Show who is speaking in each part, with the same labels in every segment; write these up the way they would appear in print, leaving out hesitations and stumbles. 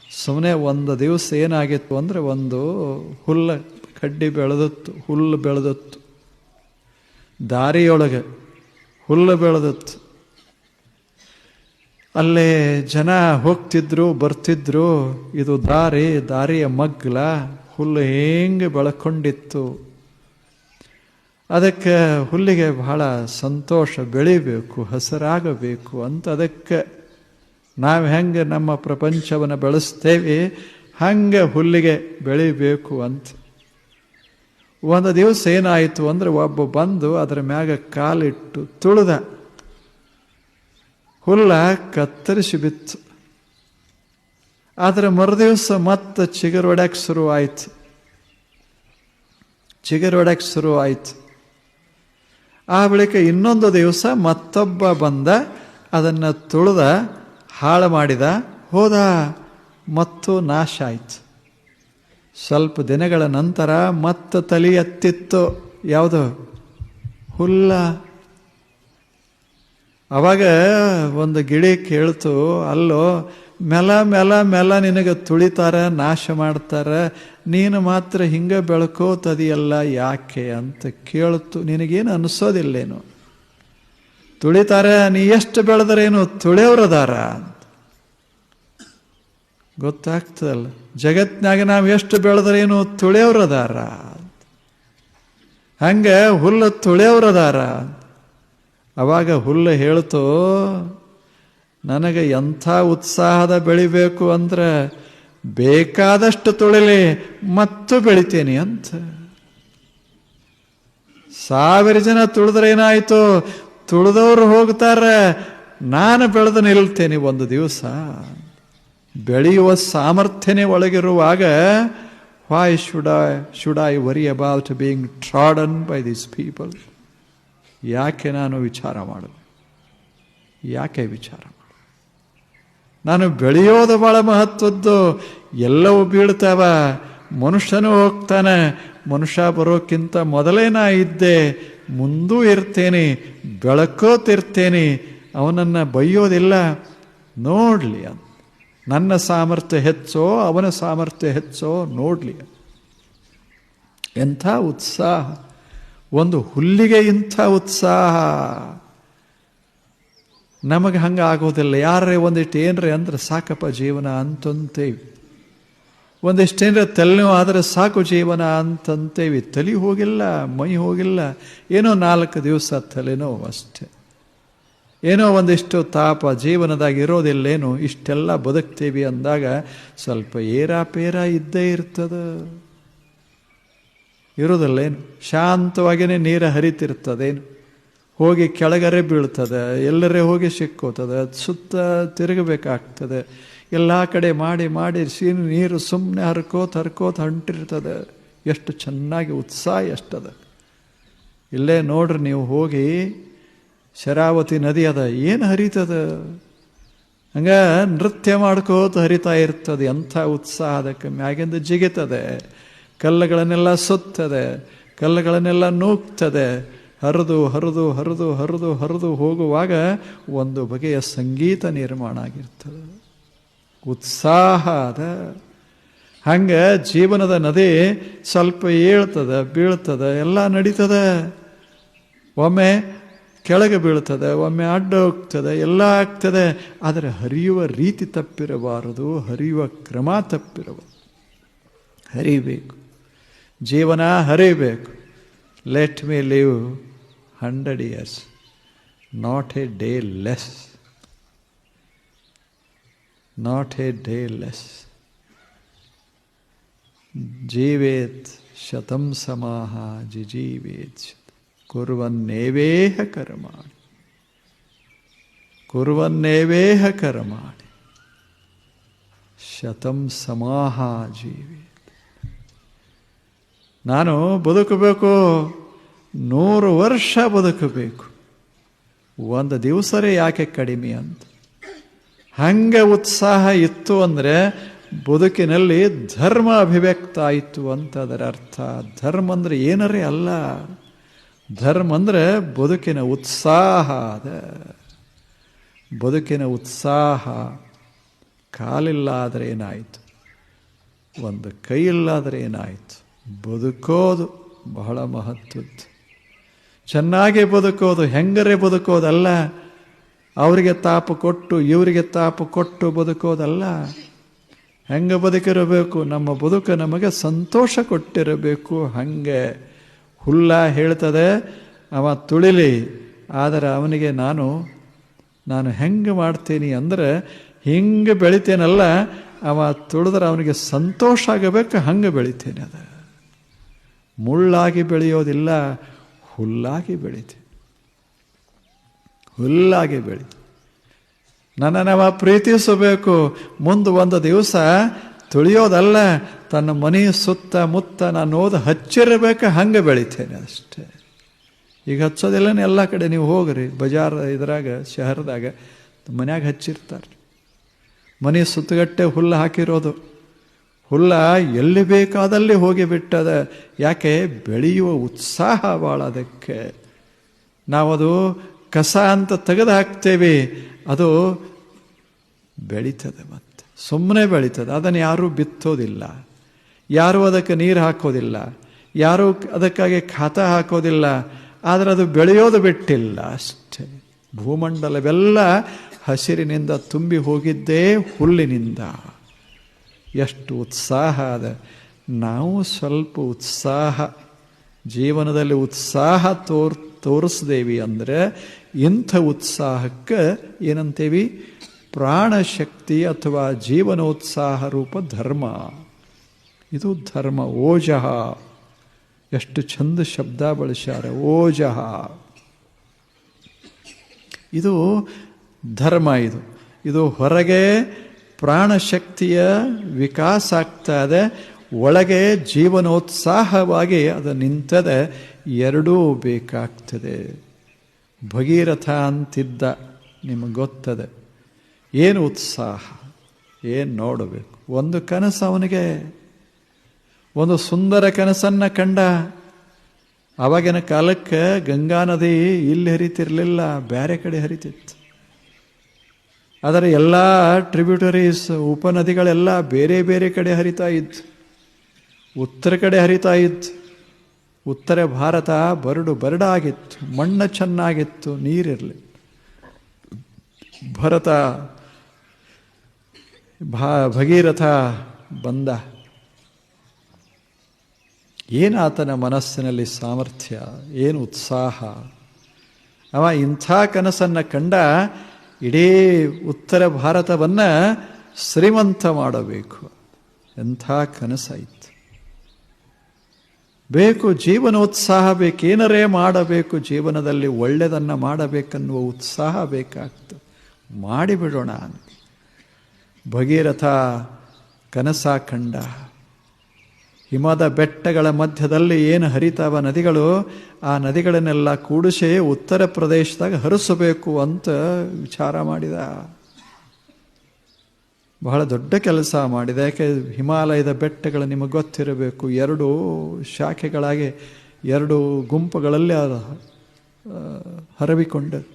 Speaker 1: ಸುಮ್ಮನೆ ಒಂದು ದಿವಸ ಏನಾಗಿತ್ತು ಅಂದರೆ, ಒಂದು ಹುಲ್ಲು ಕಡ್ಡಿ ಬೆಳೆದತ್ತು, ಹುಲ್ಲು ಬೆಳೆದತ್ತು, ದಾರಿಯೊಳಗೆ ಹುಲ್ಲು ಬೆಳೆದತ್ತು. ಅಲ್ಲೇ ಜನ ಹೋಗ್ತಿದ್ರು ಬರ್ತಿದ್ರು. ಇದು ದಾರಿಯ ಮಗ್ಲ, ಹುಲ್ಲು ಹೆಂಗೆ ಬೆಳ್ಕೊಂಡಿತ್ತು. ಅದಕ್ಕೆ ಹುಲ್ಲಿಗೆ ಬಹಳ ಸಂತೋಷ, ಬೆಳಿಬೇಕು, ಹಸಿರಾಗಬೇಕು ಅಂತ. ಅದಕ್ಕೆ ನಾವು ಹೆಂಗೆ ನಮ್ಮ ಪ್ರಪಂಚವನ್ನು ಬೆಳೆಸ್ತೇವೆ ಹಂಗೆ ಹುಲ್ಲಿಗೆ ಬೆಳಿಬೇಕು ಅಂತ. ಒಂದು ದಿವಸ ಏನಾಯಿತು ಅಂದರೆ, ಒಬ್ಬ ಬಂದು ಅದರ ಮ್ಯಾಗ ಕಾಲಿಟ್ಟು ತುಳಿದ, ಹುಲ್ಲ ಕತ್ತರಿಸಿ ಬಿತ್ತು. ಆದರೆ ಮರುದಿವಸ ಮತ್ತೆ ಚಿಗುರೊಡಕ್ಕೆ ಶುರುವಾಯಿತು. ಆ ಬಳಿಕ ಇನ್ನೊಂದು ದಿವಸ ಮತ್ತೊಬ್ಬ ಬಂದ, ಅದನ್ನು ತುಳಿದ, ಹಾಳು ಮಾಡಿದ, ಹೋದ, ಮತ್ತು ನಾಶ ಆಯಿತು. ಸ್ವಲ್ಪ ದಿನಗಳ ನಂತರ ಮತ್ತೆ ತಲೆ ಎತ್ತಿತ್ತು. ಯಾವುದು? ಹುಲ್ಲ. ಅವಾಗ ಒಂದು ಗಿಳಿ ಕೇಳ್ತು, ಅಲ್ಲೋ ಮೆಲ ನಿನಗೆ ತುಳಿತಾರೆ, ನಾಶ ಮಾಡ್ತಾರೆ, ನೀನು ಮಾತ್ರ ಹಿಂಗೆ ಬೆಳ್ಕೋತದಿಯಲ್ಲ ಯಾಕೆ ಅಂತ ಕೇಳ್ತು. ನಿನಗೇನು ಅನಿಸೋದಿಲ್ಲೇನು? ತುಳಿತಾರೆ, ನೀ ಎಷ್ಟು ಬೆಳೆದ್ರೇನು, ತುಳಿಯವ್ರದಾರ ಅಂತ ಗೊತ್ತಾಗ್ತದಲ್ಲ. ಜಗತ್ನಾಗ ನಾವು ಎಷ್ಟು ಬೆಳೆದ್ರೇನು, ತುಳಿಯವ್ರದಾರ. ಹಂಗೆ ಹುಲ್ಲು ತುಳಿಯವ್ರದಾರ. ಅವಾಗ ಹುಲ್ಲು ಹೇಳ್ತು, ನನಗೆ ಎಂಥ ಉತ್ಸಾಹದ ಬೆಳಿಬೇಕು ಅಂದ್ರೆ ಬೇಕಾದಷ್ಟು ತುಳಿಲಿ ಮತ್ತು ಬೆಳಿತೇನೆ ಅಂತ. 1000 ಜನ ತುಳಿದ್ರೆ ಏನಾಯ್ತು, ತುಳಿದವ್ರು ಹೋಗ್ತಾರೆ, ನಾನು ಬೆಳೆದು ನಿಲ್ತೇನೆ ಒಂದು ದಿವಸ. ಬೆಳೆಯುವ ಸಾಮರ್ಥ್ಯನೇ ಒಳಗಿರುವಾಗ why should I worry about being trodden by these people? ಯಾಕೆ ನಾನು ವಿಚಾರ ಮಾಡೋದು? ನಾನು ಬೆಳೆಯೋದು ಬಹಳ ಮಹತ್ವದ್ದು. ಎಲ್ಲವೂ ಬೀಳ್ತಾವ, ಮನುಷ್ಯನೂ ಹೋಗ್ತಾನೆ. ಮನುಷ್ಯ ಬರೋಕ್ಕಿಂತ ಮೊದಲೇ ನಾ ಇದ್ದೆ, ಮುಂದೂ ಇರ್ತೇನೆ, ಬೆಳಕೋತಿರ್ತೇನೆ. ಅವನನ್ನು ಬೈಯೋದಿಲ್ಲ, ನೋಡ್ಲಿ ಅಂತ. ನನ್ನ ಸಾಮರ್ಥ್ಯ ಹೆಚ್ಚೋ ಅವನ ಸಾಮರ್ಥ್ಯ ಹೆಚ್ಚೋ ನೋಡ್ಲಿ. ಎಂಥ ಉತ್ಸಾಹ! ಒಂದು ಹುಲ್ಲಿಗೆ ಇಂಥ ಉತ್ಸಾಹ. ನಮಗೆ ಹಂಗೆ ಆಗೋದಿಲ್ಲ. ಯಾರೇ ಒಂದಿಷ್ಟು ಏನ್ರಿ ಅಂದ್ರೆ ಸಾಕಪ್ಪ ಜೀವನ ಅಂತಂತೇವಿ. ಒಂದಿಷ್ಟೇನ್ರ ತಲೆನೋವು ಆದರೆ ಸಾಕು ಜೀವನ ಅಂತಂತೇವಿ. ತಲೆ ಹೋಗಿಲ್ಲ, ಮೈ ಹೋಗಿಲ್ಲ, ಏನೋ 4 ದಿವಸ ತಲೆನೋವು ಅಷ್ಟೆ. ಏನೋ ಒಂದಿಷ್ಟು ತಾಪ ಜೀವನದಾಗ ಇರೋದಿಲ್ಲೇನು, ಇಷ್ಟೆಲ್ಲ ಬದುಕ್ತೇವಿ ಅಂದಾಗ ಸ್ವಲ್ಪ ಏರಾಪೇರ ಇದ್ದೇ ಇರೋದಿಲ್ಲೇನು. ಶಾಂತವಾಗಿಯೇ ನೀರು ಹರಿತಿರ್ತದೇನು, ಹೋಗಿ ಕೆಳಗರೆ ಬೀಳ್ತದೆ, ಎಲ್ಲರೇ ಹೋಗಿ ಸಿಕ್ಕೋತದೆ, ಸುತ್ತ ತಿರುಗಬೇಕಾಗ್ತದೆ. ಎಲ್ಲ ಕಡೆ ಮಾಡಿ ನೀರು ಸುಮ್ಮನೆ ಹರ್ಕೋತ ಹೊಂಟಿರ್ತದೆ. ಎಷ್ಟು ಚೆನ್ನಾಗಿ ಉತ್ಸಾಹ ಎಷ್ಟದ. ಇಲ್ಲೇ ನೋಡ್ರಿ ನೀವು ಹೋಗಿ, ಶರಾವತಿ ನದಿ ಅದ, ಏನು ಹರಿತದ, ಹಂಗ ನೃತ್ಯ ಮಾಡ್ಕೋತ ಹರಿತಾ ಇರ್ತದೆ. ಎಂಥ ಉತ್ಸಾಹ! ಅದಕ್ಕೆ ಮ್ಯಾಗಿಂದ ಜಿಗಿತದೆ, ಕಲ್ಲುಗಳನ್ನೆಲ್ಲ ಸುತ್ತದೆ, ಕಲ್ಲುಗಳನ್ನೆಲ್ಲ ನೂಗ್ತದೆ. ಹರಿದು ಹೋಗುವಾಗ ಒಂದು ಬಗೆಯ ಸಂಗೀತ ನಿರ್ಮಾಣ ಆಗಿರ್ತದೆ. ಉತ್ಸಾಹ ಅದ. ಹಂಗೆ ಜೀವನದ ನದಿ ಸ್ವಲ್ಪ ಏಳ್ತದೆ, ಬೀಳ್ತದೆ, ಎಲ್ಲ ನಡೀತದೆ. ಒಮ್ಮೆ ಕೆಳಗೆ ಬೀಳ್ತದೆ, ಒಮ್ಮೆ ಅಡ್ಡ ಹೋಗ್ತದೆ, ಎಲ್ಲ ಆಗ್ತದೆ. ಆದರೆ ಹರಿಯುವ ರೀತಿ ತಪ್ಪಿರಬಾರದು, ಹರಿಯುವ ಕ್ರಮ ತಪ್ಪಿರಬಾರದು. ಹರಿಬೇಕು, ಜೀವನ ಹರಿಬೇಕು. Let me live 100 years, not a day less. ಜೀವೇತ್ ಶತಂ ಸಮಾಹ ಜಿಜೀವೇತ್ ಕುರ್ವನ್ನೇವೇಹ ಕರ್ಮಾಣಿ ಶತಂ ಸಮಾಹ ಜೀವೇತ್. ನಾನು ಬದುಕಬೇಕು, 100 ವರ್ಷ ಬದುಕಬೇಕು, ಒಂದು ದಿವಸರೇ ಯಾಕೆ ಕಡಿಮೆ ಅಂತ. ಹಂಗೆ ಉತ್ಸಾಹ ಇತ್ತು ಅಂದರೆ ಬದುಕಿನಲ್ಲಿ ಧರ್ಮ ಅಭಿವ್ಯಕ್ತ ಆಯಿತು ಅಂತ ಅದರ ಅರ್ಥ. ಧರ್ಮ ಅಂದರೆ ಏನರೇ ಅಲ್ಲ, ಧರ್ಮ ಅಂದರೆ ಬದುಕಿನ ಉತ್ಸಾಹ. ಬದುಕಿನ ಉತ್ಸಾಹ, ಕಾಲಿಲ್ಲ ಆದರೆ ಏನಾಯಿತು, ಒಂದು ಕೈ ಇಲ್ಲಾದರೆ ಏನಾಯಿತು. ಬದುಕೋದು ಬಹಳ ಮಹತ್ವದ್ದು. ಚೆನ್ನಾಗಿ ಬದುಕೋದು, ಹೆಂಗರೇ ಬದುಕೋದಲ್ಲ, ಅವರಿಗೆ ತಾಪ ಕೊಟ್ಟು ಇವರಿಗೆ ತಾಪ ಕೊಟ್ಟು ಬದುಕೋದಲ್ಲ. ಹೆಂಗೆ ಬದುಕಿರಬೇಕು, ನಮ್ಮ ಬದುಕು ನಮಗೆ ಸಂತೋಷ ಕೊಟ್ಟಿರಬೇಕು. ಹಂಗೆ ಹುಲ್ಲ ಹೇಳ್ತದೆ, ಅವ ತುಳಿಲಿ, ಆದರೆ ಅವನಿಗೆ ನಾನು ಹೆಂಗೆ ಮಾಡ್ತೀನಿ ಅಂದರೆ ಹಿಂಗೆ ಬೆಳಿತೇನಲ್ಲ, ಅವ ತುಳಿದ್ರೆ ಅವನಿಗೆ ಸಂತೋಷ ಆಗಬೇಕು, ಹಂಗೆ ಬೆಳಿತೇನೆ. ಅದು ಮುಳ್ಳಾಗಿ ಬೆಳೆಯೋದಿಲ್ಲ, ಹುಲ್ಲಾಗಿ ಬೆಳಿತೀನಿ, ಹುಲ್ಲಾಗಿ ಬೆಳಿ. ನನ್ನನ್ನು ಪ್ರೀತಿಸಬೇಕು, ಮುಂದೆ ಒಂದು ದಿವಸ ತುಳಿಯೋದಲ್ಲ, ತನ್ನ ಮನೆ ಸುತ್ತಮುತ್ತ ನಾನು ಹಚ್ಚಿರಬೇಕು, ಹಂಗೆ ಬೆಳಿತೇನೆ ಅಷ್ಟೇ. ಈಗ ಹಚ್ಚೋದಿಲ್ಲನೇ, ಎಲ್ಲ ಕಡೆ ನೀವು ಹೋಗ್ರಿ, ಬಜಾರ್ ಇದ್ರಾಗ ಶಹರದಾಗ ಮನ್ಯಾಗ ಹಚ್ಚಿರ್ತಾರೆ. ಮನೆ ಸುತ್ತಗಟ್ಟೆ ಹುಲ್ಲು ಹಾಕಿರೋದು. ಹುಲ್ಲ ಎಲ್ಲಿ ಬೇಕಾದಲ್ಲಿ ಹೋಗಿಬಿಟ್ಟದ. ಯಾಕೆ? ಬೆಳೆಯುವ ಉತ್ಸಾಹ ಭಾಳ ಅದಕ್ಕೆ. ನಾವದು ಕಸ ಅಂತ ತೆಗೆದು ಹಾಕ್ತೇವೆ, ಅದು ಬೆಳೀತದೆ, ಮತ್ತೆ ಸುಮ್ಮನೆ ಬೆಳೀತದೆ. ಅದನ್ನು ಯಾರೂ ಬಿತ್ತೋದಿಲ್ಲ, ಯಾರೂ ಅದಕ್ಕೆ ನೀರು ಹಾಕೋದಿಲ್ಲ, ಯಾರೂ ಅದಕ್ಕಾಗಿ ಖಾತ ಹಾಕೋದಿಲ್ಲ. ಆದರೆ ಅದು ಬೆಳೆಯೋದು ಬಿಟ್ಟಿಲ್ಲ ಅಷ್ಟೇ. ಭೂಮಂಡಲವೆಲ್ಲ ಹಸಿರಿನಿಂದ ತುಂಬಿ ಹೋಗಿದ್ದೇ ಹುಲ್ಲಿನಿಂದ. ಎಷ್ಟು ಉತ್ಸಾಹ ಅದ. ನಾವು ಸ್ವಲ್ಪ ಉತ್ಸಾಹ, ಜೀವನದಲ್ಲಿ ಉತ್ಸಾಹ ತೋರಿಸ್ದೇವಿ ಅಂದರೆ ಇಂಥ ಉತ್ಸಾಹಕ್ಕೆ ಏನಂತೇವಿ? ಪ್ರಾಣಶಕ್ತಿ ಅಥವಾ ಜೀವನೋತ್ಸಾಹ ರೂಪ ಧರ್ಮ. ಇದು ಧರ್ಮ. ಓಜಃ, ಎಷ್ಟು ಚಂದ ಶಬ್ದ ಬಳಸ್ಯಾರ, ಓಜಃ. ಇದು ಧರ್ಮ. ಇದು ಹೊರಗೆ ಪ್ರಾಣಶಕ್ತಿಯ ವಿಕಾಸ ಆಗ್ತಾ ಇದೆ, ಒಳಗೆ ಜೀವನೋತ್ಸಾಹವಾಗಿ ಅದು ನಿಂತದೆ. ಎರಡೂ ಬೇಕಾಗ್ತದೆ. ಭಗೀರಥ ಅಂತಿದ್ದ, ನಿಮಗೆ ಗೊತ್ತದೆ. ಏನು ಉತ್ಸಾಹ, ಏನು ನೋಡಬೇಕು. ಒಂದು ಕನಸು ಅವನಿಗೆ, ಒಂದು ಸುಂದರ ಕನಸನ್ನು ಕಂಡ. ಆವಾಗಿನ ಕಾಲಕ್ಕೆ ಗಂಗಾ ನದಿ ಇಲ್ಲಿ ಹರಿತಿರಲಿಲ್ಲ, ಬೇರೆ ಕಡೆ ಹರಿತಿತ್ತು. ಅದರ ಎಲ್ಲ ಟ್ರಿಬ್ಯೂಟರೀಸ್, ಉಪನದಿಗಳೆಲ್ಲ ಬೇರೆ ಬೇರೆ ಕಡೆ ಹರಿತಾ ಇತ್ತು. ಉತ್ತರ ಕಡೆ ಹರಿತಾ ಇತ್ತು. ಉತ್ತರ ಭಾರತ ಬರಡಾಗಿತ್ತು, ಮಣ್ಣು ಚೆನ್ನಾಗಿತ್ತು, ನೀರಿರಲಿ. ಭಗೀರಥ ಬಂದ. ಏನು ಆತನ ಮನಸ್ಸಿನಲ್ಲಿ ಸಾಮರ್ಥ್ಯ, ಏನು ಉತ್ಸಾಹ. ಅವ ಇಂಥ ಕನಸನ್ನು ಕಂಡ, ಇಡೀ ಉತ್ತರ ಭಾರತವನ್ನು ಶ್ರೀಮಂತ ಮಾಡಬೇಕು. ಎಂಥ ಕನಸಾಯಿತು. ಬೇಕು ಜೀವನೋತ್ಸಾಹ ಬೇಕು, ಏನರೇ ಮಾಡಬೇಕು, ಜೀವನದಲ್ಲಿ ಒಳ್ಳೆಯದನ್ನು ಮಾಡಬೇಕನ್ನುವ ಉತ್ಸಾಹ ಬೇಕಾಗ್ತದೆ. ಮಾಡಿಬಿಡೋಣ ಅಂತ ಭಗೀರಥ ಕನಸ ಕಂಡ. ಹಿಮದ ಬೆಟ್ಟಗಳ ಮಧ್ಯದಲ್ಲಿ ಏನು ಹರಿತಾವ ನದಿಗಳು, ಆ ನದಿಗಳನ್ನೆಲ್ಲ ಕೂಡಿಸಿ ಉತ್ತರ ಪ್ರದೇಶದಾಗ ಹರಿಸಬೇಕು ಅಂತ ವಿಚಾರ ಮಾಡಿದ. ಬಹಳ ದೊಡ್ಡ ಕೆಲಸ ಮಾಡಿದ. ಯಾಕೆ? ಹಿಮಾಲಯದ ಬೆಟ್ಟಗಳು ನಿಮಗೆ ಗೊತ್ತಿರಬೇಕು, ಎರಡು ಶಾಖೆಗಳಾಗಿ ಎರಡು ಗುಂಪುಗಳಲ್ಲಿ ಹರವಿಕೊಂಡது.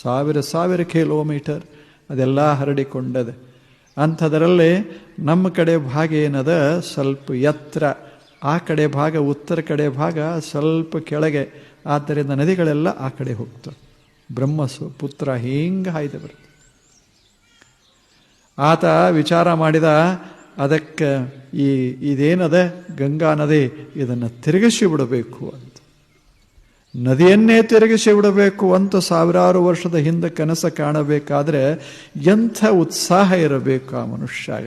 Speaker 1: ಸಾವಿರ ಕಿಲೋಮೀಟರ್ ಅದೆಲ್ಲ ಹರಡಿಕೊಂಡದೆ. ಅಂಥದರಲ್ಲಿ ನಮ್ಮ ಕಡೆ ಭಾಗ ಏನದ ಸ್ವಲ್ಪ ಎತ್ತರ, ಆ ಕಡೆ ಭಾಗ ಉತ್ತರ ಕಡೆ ಭಾಗ ಸ್ವಲ್ಪ ಕೆಳಗೆ. ಆದ್ದರಿಂದ ನದಿಗಳೆಲ್ಲ ಆ ಕಡೆ ಹೋಗ್ತವೆ. ಬ್ರಹ್ಮಪುತ್ರ ಹಿಂಗೆ ಹಾಯ್ದು ಬರುತ್ತೆ. ಆತ ವಿಚಾರ ಮಾಡಿದ, ಅದಕ್ಕೆ ಇದೇನದ ಗಂಗಾ ನದಿ, ಇದನ್ನು ತಿರುಗಿಸಿ ಬಿಡಬೇಕು ಅಂತ. ನದಿಯನ್ನೇ ತಿರುಗಿಸಿ ಬಿಡಬೇಕು ಅಂತ ಸಾವಿರಾರು ವರ್ಷದ ಹಿಂದೆ ಕನಸು ಕಾಣಬೇಕಾದ್ರೆ ಎಂಥ ಉತ್ಸಾಹ ಇರಬೇಕು ಆ ಮನುಷ್ಯಾಗ,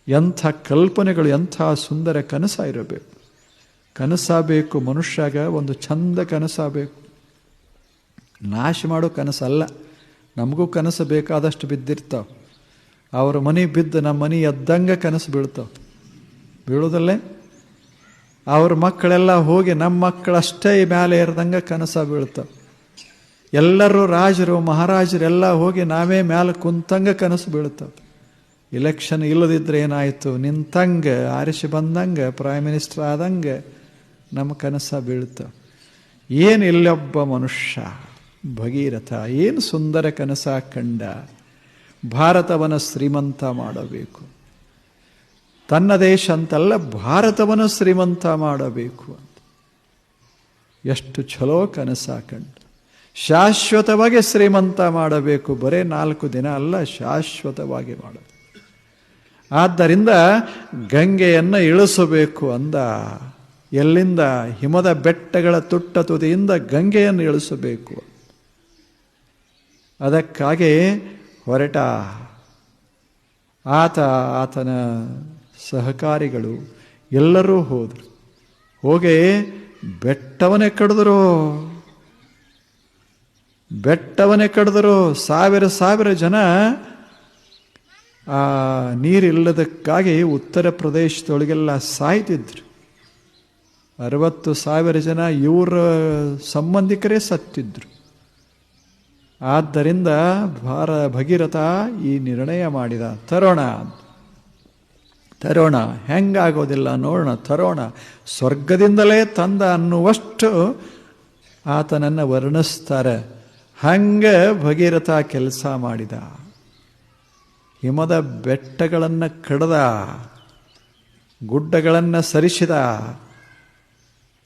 Speaker 1: ಎಂಥ ಕಲ್ಪನೆಗಳು, ಎಂಥ ಸುಂದರ ಕನಸ ಇರಬೇಕು. ಕನಸಾಗಬೇಕು ಮನುಷ್ಯಾಗ, ಒಂದು ಚಂದ ಕನಸಾಗಬೇಕು. ನಾಶ ಮಾಡೋ ಕನಸಲ್ಲ. ನಮಗೂ ಕನಸು ಬೇಕಾದಷ್ಟು ಬಿದ್ದಿರ್ತಾವೆ. ಅವ್ರ ಮನೆ ಬಿದ್ದು ನಮ್ಮ ಮನೆ ಎದ್ದಂಗೆ ಕನಸು ಬೀಳ್ತಾವೆ, ಬೀಳೋದಲ್ಲೇ. ಅವ್ರ ಮಕ್ಕಳೆಲ್ಲ ಹೋಗಿ ನಮ್ಮ ಮಕ್ಕಳಷ್ಟೇ ಮೇಲೆ ಏರ್ದಂಗೆ ಕನಸ ಬೀಳ್ತಾವೆ. ಎಲ್ಲರೂ ರಾಜರು ಮಹಾರಾಜರೆಲ್ಲ ಹೋಗಿ ನಾವೇ ಮೇಲೆ ಕುಂತಂಗೆ ಕನಸು ಬೀಳ್ತಾವೆ. ಇಲೆಕ್ಷನ್ ಇಲ್ಲದಿದ್ದರೆ ಏನಾಯಿತು, ನಿಂತಂಗೆ ಆರಿಸಿ ಬಂದಂಗೆ ಪ್ರೈಮ್ ಮಿನಿಸ್ಟರ್ ಆದಂಗೆ ನಮ್ಮ ಕನಸ ಬೀಳ್ತಾವೆ. ಏನು ಇಲ್ಲೊಬ್ಬ ಮನುಷ್ಯ ಭಗೀರಥ ಏನು ಸುಂದರ ಕನಸ ಕಂಡ. ಭಾರತವನ್ನು ಶ್ರೀಮಂತ ಮಾಡಬೇಕು. ತನ್ನ ದೇಶ ಅಂತಲ್ಲ, ಭಾರತವನ್ನು ಶ್ರೀಮಂತ ಮಾಡಬೇಕು ಅಂತ. ಎಷ್ಟು ಚಲೋ ಕನಸಾಕಂಡು. ಶಾಶ್ವತವಾಗಿ ಶ್ರೀಮಂತ ಮಾಡಬೇಕು, ಬರೇ 4 ದಿನ ಅಲ್ಲ, ಶಾಶ್ವತವಾಗಿ ಮಾಡಬೇಕು. ಆದ್ದರಿಂದ ಗಂಗೆಯನ್ನು ಇಳಿಸಬೇಕು ಅಂದ. ಎಲ್ಲಿಂದ? ಹಿಮದ ಬೆಟ್ಟಗಳ ತುಟ್ಟ ತುದಿಯಿಂದ ಗಂಗೆಯನ್ನು ಇಳಿಸಬೇಕು. ಅದಕ್ಕಾಗಿ ಹೊರಟ ಆತನ ಸಹಕಾರಿಗಳು ಎಲ್ಲರೂ ಹೋದರು. ಹೋಗಿ ಬೆಟ್ಟವನ್ನೇ ಕಡಿದರು. ಸಾವಿರ ಜನ ಆ ನೀರಿಲ್ಲದಕ್ಕಾಗಿ ಉತ್ತರ ಪ್ರದೇಶದೊಳಗೆಲ್ಲ ಸಾಯ್ತಿದ್ರು. 60,000 ಜನ ಇವರ ಸಂಬಂಧಿಕರೇ ಸತ್ತಿದ್ರು. ಆದ್ದರಿಂದ ಭಗೀರಥ ಈ ನಿರ್ಣಯ ಮಾಡಿದ, ತರೋಣ ಹೆಂಗಾಗೋದಿಲ್ಲ ನೋಡೋಣ, ತರೋಣ, ಸ್ವರ್ಗದಿಂದಲೇ ತಂದ ಅನ್ನುವಷ್ಟು ಆತನನ್ನು ವರ್ಣಿಸ್ತಾರೆ. ಹಂಗೆ ಭಗೀರಥ ಕೆಲಸ ಮಾಡಿದ. ಹಿಮದ ಬೆಟ್ಟಗಳನ್ನು ಕಡ್ದ, ಗುಡ್ಡಗಳನ್ನು ಸರಿಸಿದ,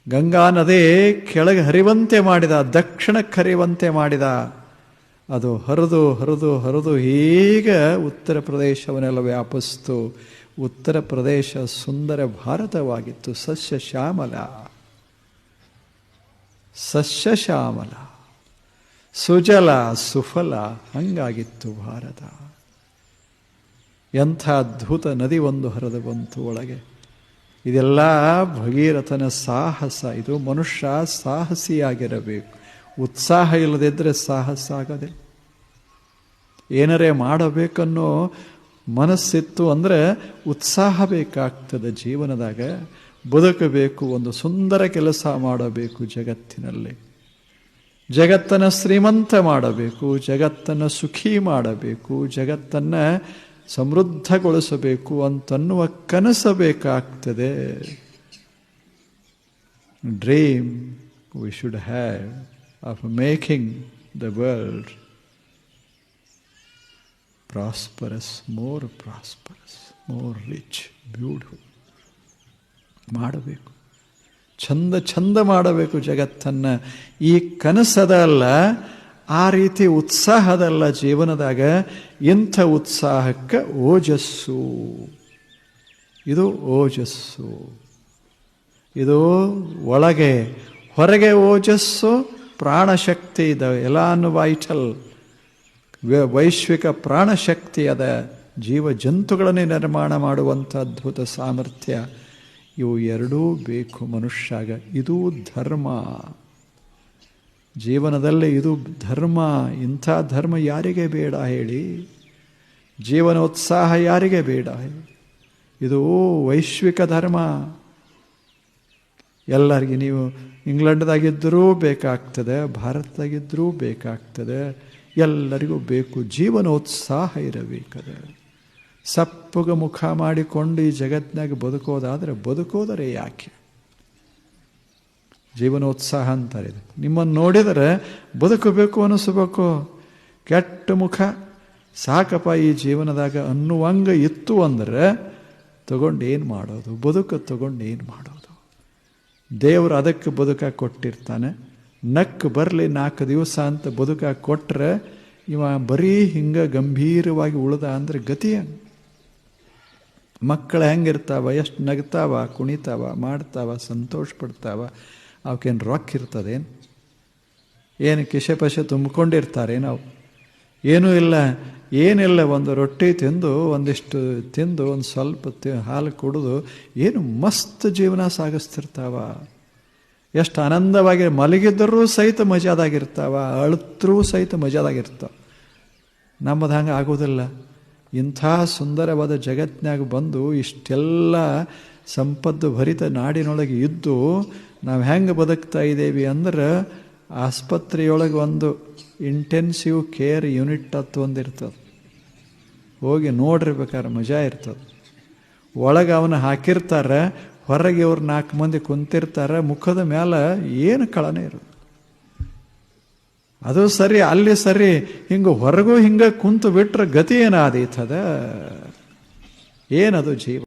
Speaker 1: ಗಂಗಾ ನದಿ ಕೆಳಗೆ ಹರಿವಂತೆ ಮಾಡಿದ, ದಕ್ಷಿಣಕ್ಕೆ ಹರಿವಂತೆ ಮಾಡಿದ. ಅದು ಹರಿದು ಹೀಗೆ ಉತ್ತರ ಪ್ರದೇಶವನ್ನೆಲ್ಲ ವ್ಯಾಪಿಸ್ತು. ಉತ್ತರ ಪ್ರದೇಶ ಸುಂದರ ಭಾರತವಾಗಿತ್ತು. ಸಸ್ಯಶ್ಯಾಮಲ, ಸುಜಲ ಸುಫಲ, ಹಂಗಾಗಿತ್ತು ಭಾರತ. ಎಂಥ ಅದ್ಭುತ ನದಿ ಒಂದು ಹರಿದು ಬಂತು ಒಳಗೆ. ಇದೆಲ್ಲ ಭಗೀರಥನ ಸಾಹಸ. ಇದು ಮನುಷ್ಯ ಸಾಹಸಿಯಾಗಿರಬೇಕು. ಉತ್ಸಾಹ ಇಲ್ಲದಿದ್ದರೆ ಸಾಹಸ ಆಗದೆ. ಏನರೇ ಮಾಡಬೇಕನ್ನೋ ಮನಸ್ಸಿತ್ತು ಅಂದರೆ ಉತ್ಸಾಹ ಬೇಕಾಗ್ತದೆ. ಜೀವನದಾಗ ಬದುಕಬೇಕು, ಒಂದು ಸುಂದರ ಕೆಲಸ ಮಾಡಬೇಕು ಜಗತ್ತಿನಲ್ಲಿ. ಜಗತ್ತನ್ನು ಶ್ರೀಮಂತ ಮಾಡಬೇಕು, ಜಗತ್ತನ್ನು ಸುಖಿ ಮಾಡಬೇಕು, ಜಗತ್ತನ್ನು ಸಮೃದ್ಧಗೊಳಿಸಬೇಕು ಅಂತನ್ನುವ ಕನಸು ಬೇಕಾಗ್ತದೆ. Dream we should have of making the world prosperous, more rich, beautiful ಮಾಡಬೇಕು. ಚಂದ ಮಾಡಬೇಕು ಜಗತ್ತನ್ನು. ಈ ಕನಸದಲ್ಲ, ಆ ರೀತಿ ಉತ್ಸಾಹದಲ್ಲ ಜೀವನದಾಗ. ಇಂಥ ಉತ್ಸಾಹಕ್ಕೆ ಓಜಸ್ಸು. ಇದು ಓಜಸ್ಸು. ಇದು ಒಳಗೆ, ಹೊರಗೆ ಓಜಸ್ಸು, ಪ್ರಾಣಶಕ್ತಿ ಇದೆ. ಎಲಾನ್ ವೈಟಲ್, ವೈಶ್ವಿಕ ಪ್ರಾಣಶಕ್ತಿ ಅದ. ಜೀವ ಜಂತುಗಳನ್ನೇ ನಿರ್ಮಾಣ ಮಾಡುವಂಥ ಅದ್ಭುತ ಸಾಮರ್ಥ್ಯ. ಇವು ಎರಡೂ ಬೇಕು ಮನುಷ್ಯಾಗ. ಇದು ಧರ್ಮ. ಜೀವನದಲ್ಲಿ ಇದು ಧರ್ಮ. ಇಂಥ ಧರ್ಮ ಯಾರಿಗೆ ಬೇಡ ಹೇಳಿ? ಜೀವನೋತ್ಸಾಹ ಯಾರಿಗೆ ಬೇಡ? ಇದು ವೈಶ್ವಿಕ ಧರ್ಮ. ಎಲ್ಲರಿಗೆ, ನೀವು ಇಂಗ್ಲೆಂಡ್ದಾಗಿದ್ದರೂ ಬೇಕಾಗ್ತದೆ, ಭಾರತದಾಗಿದ್ದರೂ ಬೇಕಾಗ್ತದೆ, ಎಲ್ಲರಿಗೂ ಬೇಕು. ಜೀವನೋತ್ಸಾಹ ಇರಬೇಕದ. ಸಪ್ಪಗ ಮುಖ ಮಾಡಿಕೊಂಡು ಈ ಜಗತ್ತಿನಾಗ ಬದುಕೋದರೆ ಯಾಕೆ? ಜೀವನೋತ್ಸಾಹ ಅಂತಾರೆ. ನಿಮ್ಮನ್ನು ನೋಡಿದರೆ ಬದುಕಬೇಕು ಅನಿಸ್ಬೇಕು. ಕೆಟ್ಟ ಮುಖ ಸಾಕಪ್ಪ ಈ ಜೀವನದಾಗ ಅನ್ನುವಂಗ ಇತ್ತು ಅಂದರೆ ತಗೊಂಡು ಏನು ಮಾಡೋದು? ತಗೊಂಡು ಏನು ಮಾಡೋದು? ದೇವರು ಅದಕ್ಕೆ ಬದುಕ ಕೊಟ್ಟಿರ್ತಾನೆ. ನಕ್ಕು ಬರಲಿ 4 ದಿವಸ ಅಂತ ಬದುಕ ಕೊಟ್ಟರೆ ಇವ ಬರೀ ಹಿಂಗೆ ಗಂಭೀರವಾಗಿ ಉಳ್ದ ಅಂದರೆ ಗತಿಯ. ಮಕ್ಕಳು ಹೆಂಗಿರ್ತಾವ, ಎಷ್ಟು ನಗ್ತಾವ, ಕುಣಿತಾವ, ಮಾಡ್ತಾವ, ಸಂತೋಷ ಪಡ್ತಾವ. ಅವಕ್ಕೇನು ರೊಕ್ಕ ಇರ್ತದೇನು? ಏನು ಕಿಶೆ ತುಂಬಿಕೊಂಡಿರ್ತಾರೆ ನಾವು? ಏನೂ ಇಲ್ಲ. ಒಂದು ರೊಟ್ಟಿ ತಿಂದು, ಒಂದಿಷ್ಟು ತಿಂದು, ಒಂದು ಸ್ವಲ್ಪ ಹಾಲು ಕುಡಿದು ಏನು ಮಸ್ತ್ ಜೀವನ ಸಾಗಿಸ್ತಿರ್ತಾವ. ಎಷ್ಟು ಆನಂದವಾಗಿ ಮಲಗಿದ್ದರೂ ಸಹಿತ ಮಜಾದಾಗಿರ್ತಾವ, ಅಳುತ್ತರೂ ಸಹಿತ ಮಜಾದಾಗಿರ್ತಾವ. ನಮ್ಮದು ಹಂಗೆ ಆಗೋದಿಲ್ಲ. ಇಂಥ ಸುಂದರವಾದ ಜಗತ್ತಿನಾಗ ಬಂದು ಇಷ್ಟೆಲ್ಲ ಸಂಪತ್ತು ಭರಿತ ನಾಡಿನೊಳಗೆ ಇದ್ದು ನಾವು ಹೆಂಗೆ ಬದುಕ್ತಾ ಇದ್ದೇವೆ ಅಂದ್ರೆ, ಆಸ್ಪತ್ರೆಯೊಳಗೆ ಒಂದು ಇಂಟೆನ್ಸಿವ್ ಕೇರ್ ಯೂನಿಟ್ ಒಂದಿರ್ತದೆ. ಹೋಗಿ ನೋಡಿರ್ಬೇಕಾದ್ರೆ ಮಜಾ ಇರ್ತದೆ. ಒಳಗೆ ಅವನು ಹಾಕಿರ್ತಾರೆ, ಹೊರಗೆ ಇವ್ರು 4 ಮಂದಿ ಕುಂತಿರ್ತಾರೆ. ಮುಖದ ಮೇಲೆ ಏನು ಕಳನೇ ಇರೋದು. ಅದು ಸರಿ, ಅಲ್ಲಿ ಸರಿ, ಹಿಂಗೆ ಹೊರಗೂ ಹಿಂಗೆ ಕುಂತು ಬಿಟ್ರೆ ಗತಿ ಏನಾದೀತದ? ಏನದು ಜೀವ?